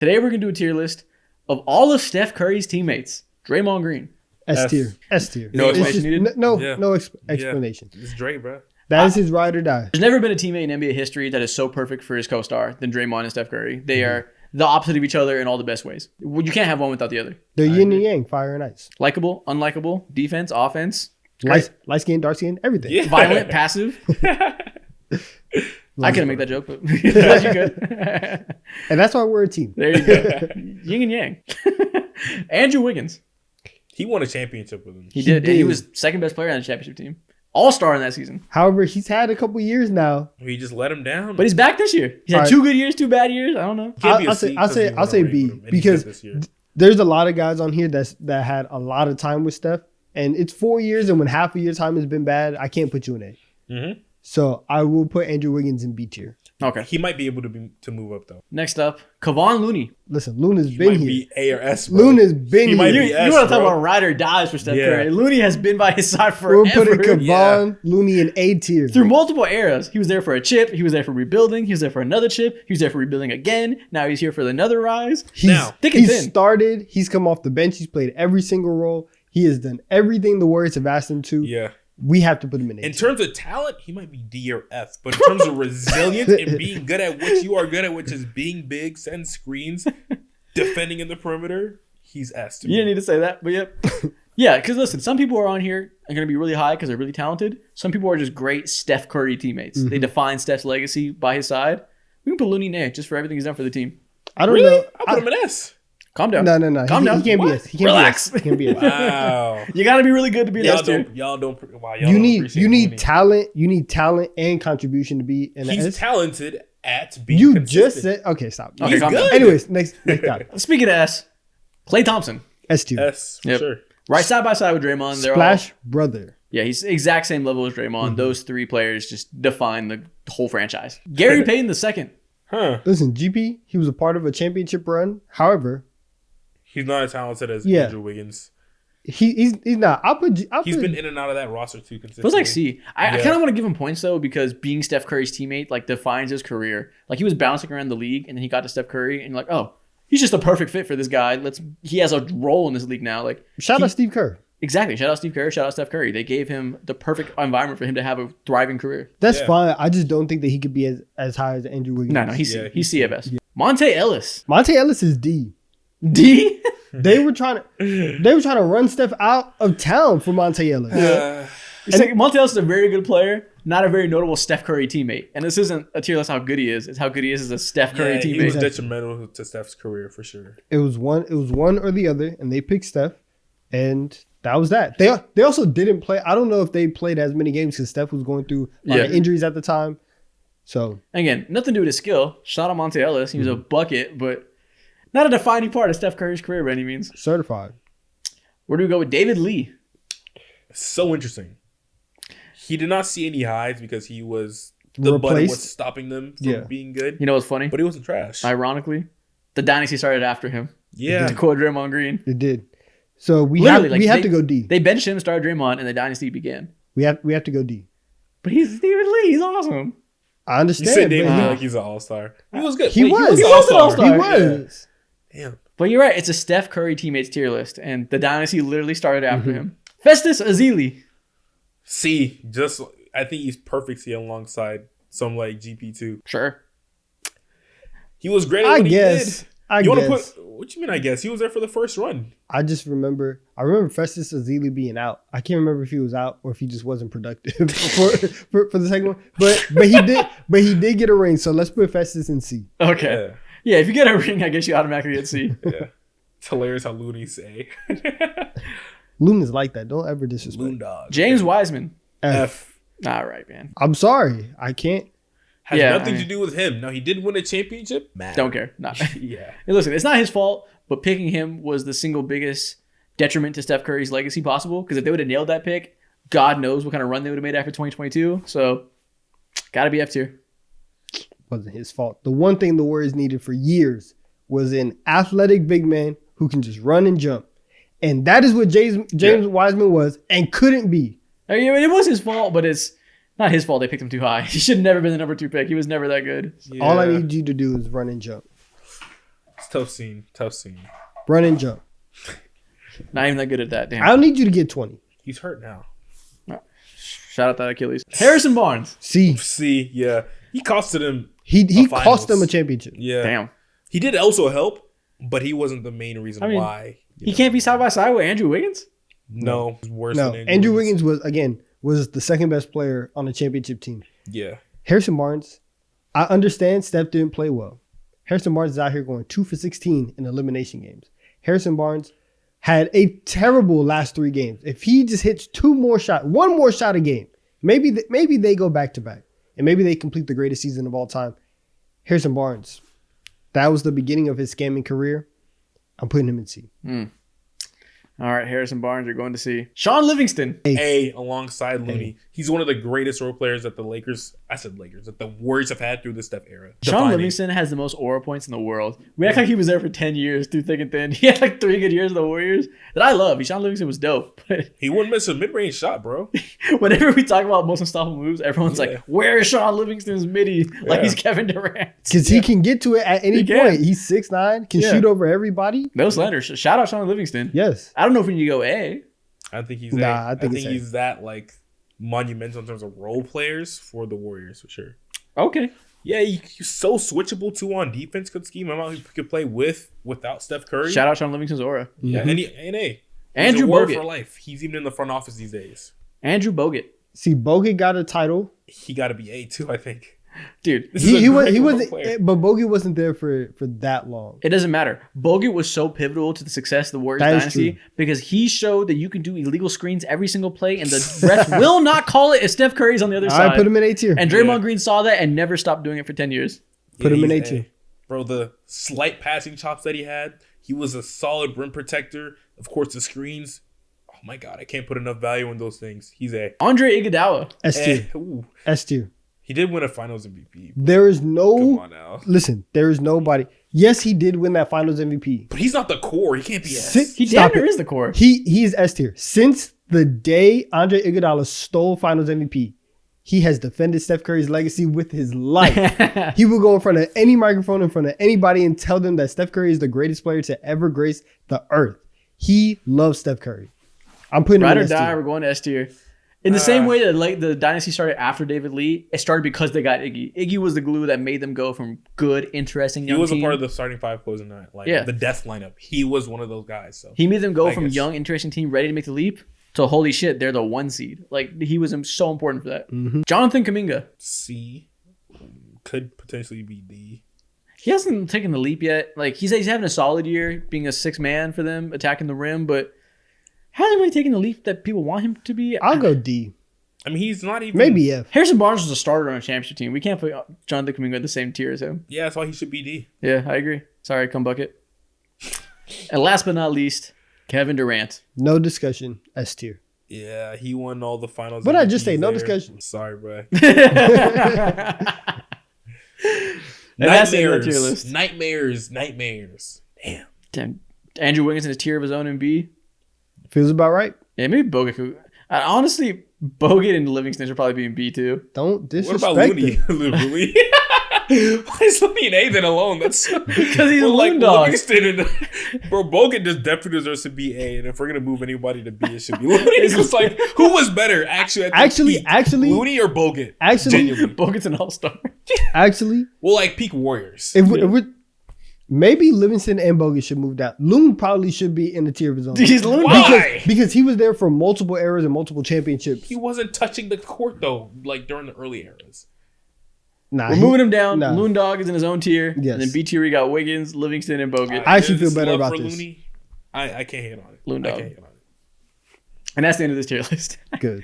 Today we're going to do a tier list of all of Steph Curry's teammates. Draymond Green. S tier. S tier. No explanation needed? No explanation. It's Dre, bro. That is his ride or die. There's never been a teammate in NBA history that is so perfect for his co-star than Draymond and Steph Curry. They are the opposite of each other in all the best ways. You can't have one without the other. They're yin and yang, fire and ice. Likable, unlikable, defense, offense. Light skin, dark skin, everything. Yeah. Violent, passive. I couldn't make that joke, but glad you could. And that's why we're a team. There you go. Yin and yang. Andrew Wiggins. He won a championship with him. He did. And he was second best player on the championship team. All-star in that season. However, he's had a couple years now. He just let him down. But he's back this year. He's had 2 good years, 2 bad years. I don't know. I'll say B because there's a lot of guys on here that had a lot of time with Steph, and it's 4 years, and when half of your time has been bad, I can't put you in A. Mm-hmm. So I will put Andrew Wiggins in B tier. Okay. He might be able to move up though. Next up, Kevon Looney. Listen, Luna's He been might here. be A or S. Bro. Luna's been He might here. be You S, want to talk bro. about ride or dies for Steph Yeah. Curry. Looney has been by his side forever. We're putting Kevon Looney in A tier. Through multiple eras. He was there for a chip. He was there for rebuilding. He was there for another chip. He was there for rebuilding again. Now he's here for another rise. Thick and He's thin. started. He's come off the bench. He's played every single role. He has done everything the Warriors have asked him to. Yeah. We have to put him in A In tier. terms of talent, he might be D or F. But in terms of resilience and being good at what you are good at, which is being big, setting screens, defending in the perimeter, he's S to me. You didn't need to say that, but yep. Yeah, because listen, some people are on here are going to be really high because they're really talented. Some people are just great Steph Curry teammates. They define Steph's legacy by his side. We can put Looney in A just for everything he's done for the team. I don't Really? know. I'll put him in S. Calm down. No. Calm down. He can't be S. He can't Relax. be S. He can't be S. Wow. You got to be really good to be an S tier. Y'all don't You need appreciate talent. You need talent and contribution to be in He's S. talented at being You consistent. just said okay. Stop. Okay, He's calm down. good. Anyways, next guy. Speaking of S, Klay Thompson. S tier. S, for Yep. sure. Right side by side with Draymond. They're Splash brother. Yeah, he's the exact same level as Draymond. Those 3 players just define the whole franchise. Gary Payton the second. Huh. Listen, GP. He was a part of a championship run. However, He's not as talented as Yeah. Andrew Wiggins. he's not. He's been in and out of that roster too consistently. Feels like C. I Yeah. kind of want to give him points though because being Steph Curry's teammate like defines his career. Like he was bouncing around the league and then he got to Steph Curry and you're like, oh, he's just a perfect fit for this guy. He has a role in this league now. Like Shout out Steve Kerr. exactly. Shout out Steve Curry. Shout out Steph Curry. They gave him the perfect environment for him to have a thriving career. That's Yeah. fine. I just don't think that he could be as high as Andrew Wiggins. No, he's Yeah, he's C at best. Monte Ellis. Monte Ellis is D. D. They were trying to run Steph out of town for Monte Ellis. It's like Monte Ellis is a very good player, not a very notable Steph Curry teammate. And this isn't a tier list how good he is. It's how good he is as a Steph Curry Yeah, he teammate. was detrimental to Steph's career for sure. It was one or the other, and they picked Steph, and that was that. They also didn't play. I don't know if they played as many games because Steph was going through a lot of injuries at the time. So Again, nothing to do with his skill. Shout out Monte Ellis. He was a bucket, but not a defining part of Steph Curry's career by any means. certified. Where do we go with David Lee? So interesting. He did not see any highs because he was the button Replaced. was stopping them from being good. You know what's funny? But he wasn't trash. Ironically, the dynasty started after him. Yeah. To quote Draymond Green. It did. So we Literally, have they- to go D. They benched him, started Draymond, and the dynasty began. We have to go D. But he's David Lee. He's awesome. I You understand. said David but Lee like he's an all-star. He was good. He was. He was an all-star. he was. Damn. But you're right. It's a Steph Curry teammates tier list, and the dynasty literally started after him. Festus Ezeli. C. Just I think he's perfect C alongside some like GP2. Sure. He was great at I what guess. he did. I You want to guess. put what you mean? I guess he was there for the first run. I just remember. I remember Festus Ezeli being out. I can't remember if he was out or if he just wasn't productive for the second one. But he did get a ring. So let's put Festus in C. Okay. Yeah, if you get a ring, I guess you automatically get C. Yeah. It's hilarious how Looney say. Luna's like that. Don't ever disrespect. Loon dog. James Wiseman. F. All right, man. I'm sorry. I can't. Has Yeah, nothing I mean- to do with him. Now he did win a championship. Mad. Don't care. Not. Yeah. Hey, listen, it's not his fault, but picking him was the single biggest detriment to Steph Curry's legacy possible. Because if they would have nailed that pick, God knows what kind of run they would have made after 2022. So, gotta be F tier. Wasn't his fault. The one thing the Warriors needed for years was an athletic big man who can just run and jump. And that is what James Wiseman was and couldn't be. I mean, it was his fault, but it's not his fault they picked him too high. He should have never been the number 2 pick. He was never that good. Yeah. All I need you to do is run and jump. Tough scene. Run and jump. Not even that good at that. I Damn. don't need you to get 20. He's hurt now. Shout out that Achilles. Harrison Barnes. See, yeah. He costed him. He finals. cost them a championship. Yeah. Damn. He did also help, but he wasn't the main reason why. He can't be side by side with Andrew Wiggins? No, it's worse No, than Andrew Wiggins was the second best player on the championship team. Yeah. Harrison Barnes, I understand Steph didn't play well. Harrison Barnes is out here going 2 for 16 in elimination games. Harrison Barnes had a terrible last 3 games. If he just hits one more shot a game, maybe they go back to back, and maybe they complete the greatest season of all time. Harrison Barnes, that was the beginning of his scamming career. I'm putting him in C. All right, Harrison Barnes, you're going to see. Sean Livingston. A alongside Looney. He's one of the greatest role players that the Warriors have had through the Steph era. Sean Defining. Livingston has the most aura points in the world. We act like he was there for 10 years through thick and thin. He had like 3 good years of the Warriors that I love. Sean Livingston was dope. But He wouldn't miss a mid-range shot, bro. whenever we talk about most unstoppable moves, everyone's like, where is Sean Livingston's midi? Like he's Kevin Durant. Because he can get to it at any point. He's 6'9", can shoot over everybody. No slander. Shout out Sean Livingston. Yes. I don't know if we need to go A. I think he's I think he's that like monumental in terms of role players for the Warriors for sure. Okay. Yeah, he's so switchable too on defense. Could scheme him out. He could play without Steph Curry. Shout out Sean Livingston's aura. Yeah, and Andrew Bogut Bogut for life. He's even in the front office these days. Andrew Bogut. See, Bogut got a title. He got to be A too, I think. Dude, He wasn't, but Bogut wasn't there for that long. it doesn't matter. Bogut was so pivotal to the success of the Warriors That is dynasty true. because he showed that you can do illegal screens every single play and the refs will not call it if Steph Curry's on the other side. I put him in A tier. And Draymond Green saw that and never stopped doing it for 10 years. Put him in he's A tier. Bro, the slight passing chops that he had, he was a solid rim protector. Of course, the screens. Oh my God, I can't put enough value in those things. He's A. Andre Iguodala. S tier. Ooh. S tier. He did win a Finals MVP. There is Come no. on now. Listen, there is nobody. Yes, he did win that Finals MVP. But he's not the core. He can't be S. He Stop damn near it. is the core. He is S tier. Since the day Andre Iguodala stole Finals MVP, he has defended Steph Curry's legacy with his life. He will go in front of any microphone, in front of anybody, and tell them that Steph Curry is the greatest player to ever grace the earth. He loves Steph Curry. I'm putting him Ride in or S die, tier. we're going to S tier. In the same way that the dynasty started after David Lee, it started because they got Iggy. Iggy was the glue that made them go from good, interesting young He was team. a part of the starting 5 closing night. Like the death lineup. He was one of those guys. So He made them go I from guess. young, interesting team ready to make the leap to holy shit, they're the 1 seed. Like he was so important for that. Jonathan Kuminga. C could potentially be D. He hasn't taken the leap yet. Like he's having a solid year, being a 6th man for them, attacking the rim, but hasn't really taken the leap that people want him to be. I'll go D. I mean, he's not even. Maybe F. Harrison Barnes was a starter on a championship team. We can't put Jonathan Kuminga in the same tier as him. Yeah, that's why he should be D. Yeah, I agree. Sorry, come bucket. And last but not least, Kevin Durant. No discussion. S tier. Yeah, he won all the finals. What did I just MVPs say? No there. discussion. Sorry, bro. That's it, that's your list. Nightmares. Damn. Damn. Andrew Wiggins in a tier of his own in B. Feels about right. Yeah, maybe Bogut. Honestly, Bogut and Livingston should probably be in B too. Don't What disrespect about Looney? him. Looney? Why is Looney an A then alone? That's Because he's a like loon dog. Livingston and bro, Bogut just definitely deserves to be A. And if we're gonna move anybody to B, it should be Looney. It's just like who was better actually? At the peak? Looney or Bogut? Genuinely. Bogut's an all-star. Actually, Well, like peak Warriors. if we're maybe Livingston and Bogut should move down. Loon probably should be in the tier of his own. He's loon dog. Why? Because he was there for multiple eras and multiple championships. He wasn't touching the court though, like during the early eras. Nah, We're moving him down. nah. Loon Dog is in his own tier. Yes. And then B tier we got Wiggins, Livingston, and Bogut. I actually There's feel better love about for this. Looney. I can't hate on it. Loon I dog. can't hate on it. And that's the end of this tier list. Good.